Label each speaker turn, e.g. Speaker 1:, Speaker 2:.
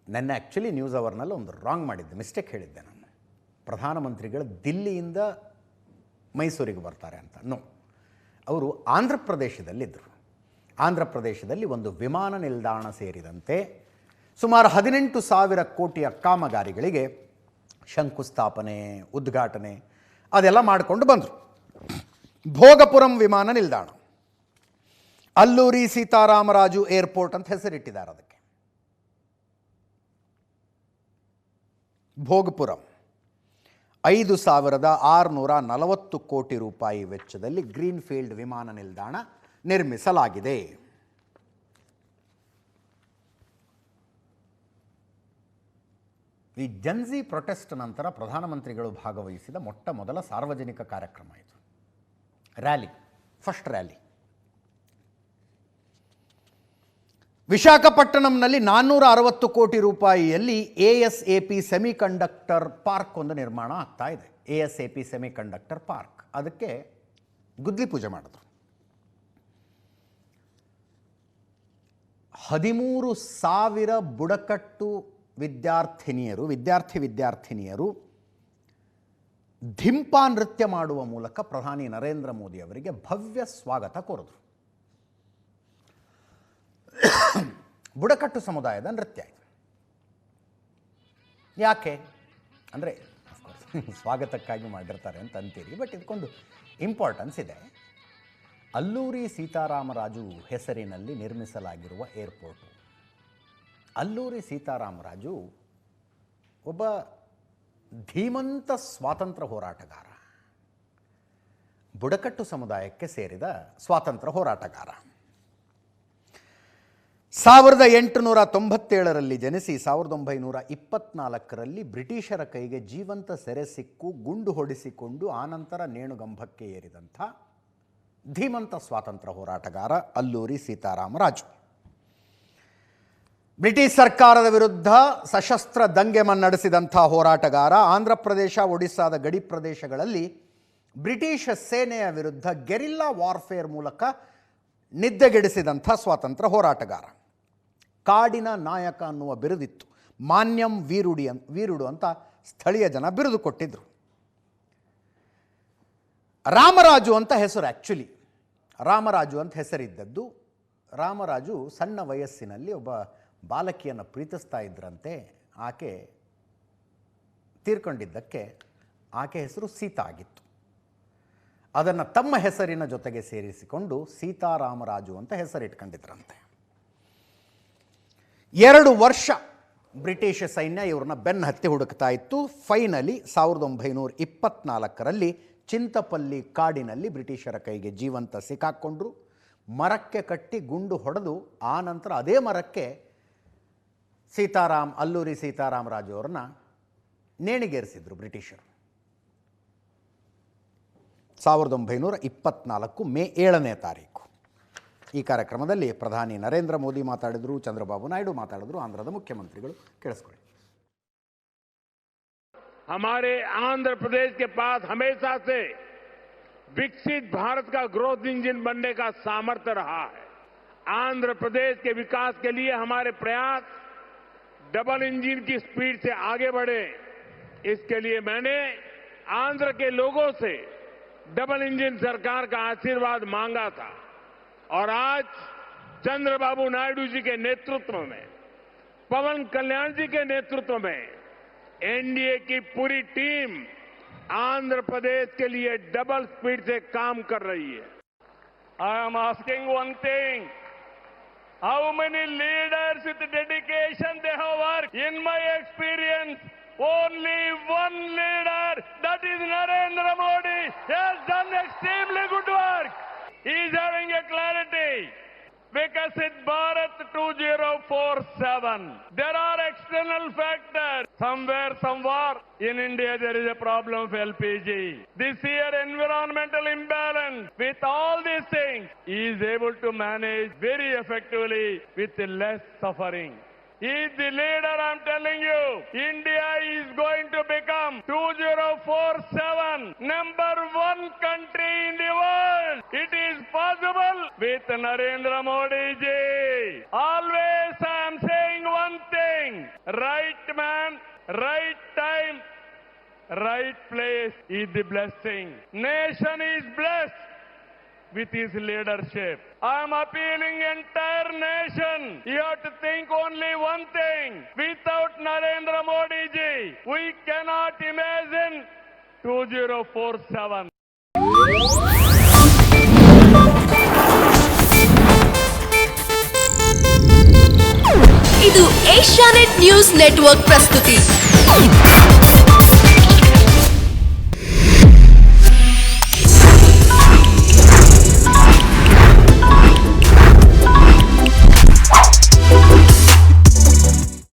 Speaker 1: ನೆನ್ನೆ actually news ಅವರ್ನಲ್ಲಿ ಒಂದು wrong ಮಾಡಿದ್ದೆ, ಮಿಸ್ಟೇಕ್ ಹೇಳಿದ್ದೆ ನಾನು. ಪ್ರಧಾನಮಂತ್ರಿಗಳು ದಿಲ್ಲಿಯಿಂದ ಮೈಸೂರಿಗೆ ಬರ್ತಾರೆ ಅಂತ. ನೋ, ಅವರು ಆಂಧ್ರ ಪ್ರದೇಶದಲ್ಲಿದ್ದರು. ಆಂಧ್ರ ಪ್ರದೇಶದಲ್ಲಿ ಒಂದು ವಿಮಾನ ನಿಲ್ದಾಣ ಸೇರಿದಂತೆ ಸುಮಾರು 18,000 ಕೋಟಿಯ ಕಾಮಗಾರಿಗಳಿಗೆ ಶಂಕುಸ್ಥಾಪನೆ, ಉದ್ಘಾಟನೆ ಅದೆಲ್ಲ ಮಾಡಿಕೊಂಡು ಬಂದರು. ಭೋಗಪುರಂ ವಿಮಾನ ನಿಲ್ದಾಣ, ಅಲ್ಲೂರಿ ಸೀತಾರಾಮರಾಜು ಏರ್ಪೋರ್ಟ್ ಅಂತ ಹೆಸರಿಟ್ಟಿದ್ದಾರೆ ಅದಕ್ಕೆ. ಭೋಗಪುರಂ 5,640 ಕೋಟಿ ರೂಪಾಯಿ ವೆಚ್ಚದಲ್ಲಿ ಗ್ರೀನ್ಫೀಲ್ಡ್ ವಿಮಾನ ನಿಲ್ದಾಣ ನಿರ್ಮಿಸಲಾಗಿದೆ. ಈ ಜನ್ಜಿ ಪ್ರೊಟೆಸ್ಟ್ ನಂತರ ಪ್ರಧಾನಮಂತ್ರಿಗಳು ಭಾಗವಹಿಸಿದ ಮೊಟ್ಟ ಮೊದಲ ಸಾರ್ವಜನಿಕ ಕಾರ್ಯಕ್ರಮ ಇದು. Rally, first rally. ವಿಶಾಖಪಟ್ಟಣಂನಲ್ಲಿ 460 ಕೋಟಿ ರೂಪಾಯಿಯಲ್ಲಿ ASAP ಸೆಮಿಕಂಡಕ್ಟರ್ ಪಾರ್ಕ್ ಒಂದು ನಿರ್ಮಾಣ ಆಗ್ತಾ ಇದೆ. ASAP ಸೆಮಿಕಂಡಕ್ಟರ್ ಪಾರ್ಕ್, ಅದಕ್ಕೆ ಗುದ್ಲಿ ಪೂಜೆ ಮಾಡಿದ್ರು. 13,000 ಬುಡಕಟ್ಟು ವಿದ್ಯಾರ್ಥಿನಿಯರು ಧಿಂಪಾ ನೃತ್ಯ ಮಾಡುವ ಮೂಲಕ ಪ್ರಧಾನಿ ನರೇಂದ್ರ ಮೋದಿ ಅವರಿಗೆ ಭವ್ಯ ಸ್ವಾಗತ ಕೋರಿದರು. ಬುಡಕಟ್ಟು ಸಮುದಾಯದ ನೃತ್ಯ ಇದು. ಯಾಕೆ ಅಂದರೆ ಸ್ವಾಗತಕ್ಕಾಗಿ ಮಾಡಿರ್ತಾರೆ ಅಂತ ಅಂತೀರಿ, ಬಟ್ ಇದಕ್ಕೊಂದು ಇಂಪಾರ್ಟೆನ್ಸ್ ಇದೆ. ಅಲ್ಲೂರಿ ಸೀತಾರಾಮರಾಜು ಹೆಸರಿನಲ್ಲಿ ನಿರ್ಮಿಸಲಾಗಿರುವ ಏರ್ಪೋರ್ಟು. ಅಲ್ಲೂರಿ ಸೀತಾರಾಮರಾಜು ಒಬ್ಬ ಧೀಮಂತ ಸ್ವಾತಂತ್ರ್ಯ ಹೋರಾಟಗಾರ, ಬುಡಕಟ್ಟು ಸಮುದಾಯಕ್ಕೆ ಸೇರಿದ ಸ್ವಾತಂತ್ರ್ಯ ಹೋರಾಟಗಾರ. 1897ರಲ್ಲಿ ಜನಿಸಿ 1924ರಲ್ಲಿ ಬ್ರಿಟಿಷರ ಕೈಗೆ ಜೀವಂತ ಸೆರೆ ಸಿಕ್ಕು ಗುಂಡು ಹೊಡೆಸಿಕೊಂಡು ಆನಂತರ ನೇಣುಗಂಬಕ್ಕೆ ಏರಿದಂಥ ಧೀಮಂತ ಸ್ವಾತಂತ್ರ್ಯ ಹೋರಾಟಗಾರ ಅಲ್ಲೂರಿ ಸೀತಾರಾಮರಾಜು. ಬ್ರಿಟಿಷ್ ಸರ್ಕಾರದ ವಿರುದ್ಧ ಸಶಸ್ತ್ರ ದಂಗೆ ನಡೆಸಿದಂಥ ಹೋರಾಟಗಾರ. ಆಂಧ್ರ ಪ್ರದೇಶ, ಒಡಿಸ್ಸಾದ ಗಡಿ ಪ್ರದೇಶಗಳಲ್ಲಿ ಬ್ರಿಟಿಷ್ ಸೇನೆಯ ವಿರುದ್ಧ ಗೆರಿಲ್ಲಾ ವಾರ್ಫೇರ್ ಮೂಲಕ ನಿದ್ದೆಗೆಡಿಸಿದಂಥ ಸ್ವಾತಂತ್ರ್ಯ ಹೋರಾಟಗಾರ. ಕಾಡಿನ ನಾಯಕ ಅನ್ನುವ ಬಿರುದಿತ್ತು. ಮಾನ್ಯಂ ವೀರುಡು ಅಂತ ಸ್ಥಳೀಯ ಜನ ಬಿರುದು ಕೊಟ್ಟಿದ್ದರು. ರಾಮರಾಜು ಅಂತ ಹೆಸರು, ಆ್ಯಕ್ಚುಲಿ ರಾಮರಾಜು ಅಂತ ಹೆಸರಿದ್ದದ್ದು. ರಾಮರಾಜು ಸಣ್ಣ ವಯಸ್ಸಿನಲ್ಲಿ ಒಬ್ಬ ಬಾಲಕಿಯನ್ನು ಪ್ರೀತಿಸ್ತಾ ಇದ್ರಂತೆ. ಆಕೆ ತೀರ್ಕೊಂಡಿದ್ದಕ್ಕೆ ಆಕೆ ಹೆಸರು ಸೀತಾ ಆಗಿತ್ತು. ಅದನ್ನು ತಮ್ಮ ಹೆಸರಿನ ಜೊತೆಗೆ ಸೇರಿಸಿಕೊಂಡು ಸೀತಾರಾಮರಾಜು ಅಂತ ಹೆಸರಿಟ್ಕೊಂಡಿದ್ರಂತೆ. 2 ವರ್ಷ ಬ್ರಿಟಿಷ್ ಸೈನ್ಯ ಇವ್ರನ್ನ ಬೆನ್ನು ಹತ್ತಿ ಹುಡುಕ್ತಾ ಇತ್ತು. ಫೈನಲಿ 1924ರಲ್ಲಿ ಚಿಂತಪಲ್ಲಿ ಕಾಡಿನಲ್ಲಿ ಬ್ರಿಟಿಷರ ಕೈಗೆ ಜೀವಂತ ಸಿಕ್ಕಾಕ್ಕೊಂಡ್ರು. ಮರಕ್ಕೆ ಕಟ್ಟಿ ಗುಂಡು ಹೊಡೆದು ಆ ನಂತರ ಅದೇ ಮರಕ್ಕೆ ಅಲ್ಲೂರಿ ಸೀತಾರಾಮರಾಜು ಅವ್ರನ್ನ ನೇಣಿಗೇರಿಸಿದ್ರು ಬ್ರಿಟಿಷರು. 1924 ಮೇ 7ನೇ ತಾರೀಕು. ಈ ಕಾರ್ಯಕ್ರಮದಲ್ಲಿ ಪ್ರಧಾನಿ ನರೇಂದ್ರ ಮೋದಿ ಮಾತಾಡಿದರು, ಚಂದ್ರಬಾಬು ನಾಯ್ಡು ಮಾತಾಡಿದ್ರು, ಆಂಧ್ರದ ಮುಖ್ಯಮಂತ್ರಿಗಳು. ಕೇಳಿಸ್ಕೊಳ್ಳಿ.
Speaker 2: हमारे आंध्र प्रदेश के पास हमेशा से विकसित भारत का ग्रोथ इंजन बनने का सामर्थ्य रहा है. आंध्र प्रदेश के विकास के लिए हमारे प्रयास डबल इंजन की स्पीड से आगे बढ़े. इसके लिए मैंने आंध्र के लोगों से डबल इंजन सरकार का आशीर्वाद मांगा था और आज चंद्रबाबू नायडू जी के नेतृत्व में, पवन कल्याण जी के नेतृत्व में एनडीए की पूरी टीम आंध्र प्रदेश के लिए डबल स्पीड से काम कर रही है. I am asking one thing. How many leaders with dedication they have worked? In my experience, only one leader, that is Narendra Modi, has done extremely good work. He is having a clarity. Vikasit Bharat 2047. There are external factors. Somewhere in India there is a problem of LPG. This year environmental imbalance. With all these things, he is able to manage very effectively with less suffering. He is the leader, I'm telling you. India is going to become 2047 #1 country in the world. It is possible with Narendra Modi ji. Always I am saying one thing. right man, right time, right place is the blessing. Nation is blessed with his leadership. I am appealing entire nation. You have to think only one thing. Without Narendra Modi ji, we cannot imagine 2047.
Speaker 3: ಇದು Asianet news network ಪ್ರಸ್ತುತಿ.